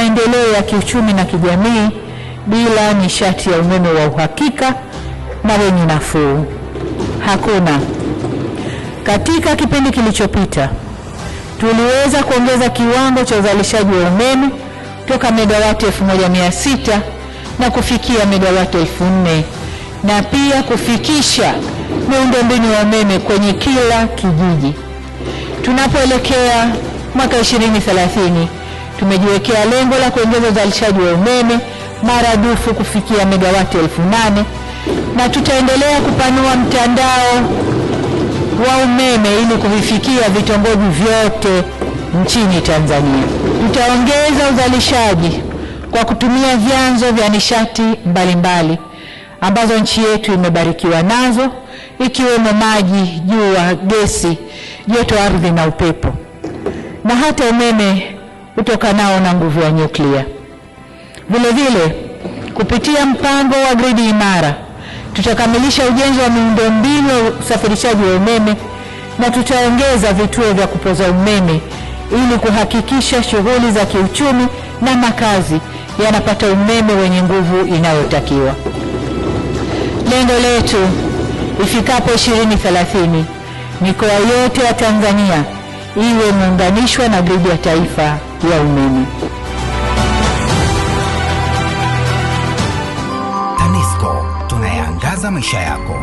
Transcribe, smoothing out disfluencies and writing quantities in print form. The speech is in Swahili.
maendeleo ya kiuchumi na kijamii bila nishati ya umeme wa uhakika na wenye nafuu. Hakuna. Katika kipindi kilichopita tuliweza kuongeza kiwango cha uzalishaji wa umeme toka megawati 1600 na kufikia megawati 4000 na pia kufikisha miundombinu ya umeme kwenye kila kijiji. Tunapoelekea mwaka 2030 tumejiwekea lengo la kuongeza uzalishaji wa umeme maradufu kufikia megawati 8000 na tutaendelea kupanua mtandao wa umeme ili kuvifikia vitongoji vyote nchini Tanzania. Tutaongeza uzalishaji kwa kutumia vyanzo vya nishati mbalimbali ambazo nchi yetu imebarikiwa nazo, ikiwemo maji, jua, gesi, joto ardhi na upepo, na hata umeme utokanao na nguvu ya nyuklia. Vile vile, kupitia mpango wa gridi imara, tutakamilisha ujenzi wa miundombinu ya usafirishaji wa umeme na tutaongeza vituo vya kupoza umeme ili kuhakikisha shughuli za kiuchumi na makazi yanapata umeme wenye nguvu inayotakiwa. Lengo letu ifikapo 2030 mikoa yote ya Tanzania iwe imeunganishwa na gridi ya taifa ya umeme. TANESCO, tunayaangaza maisha yako.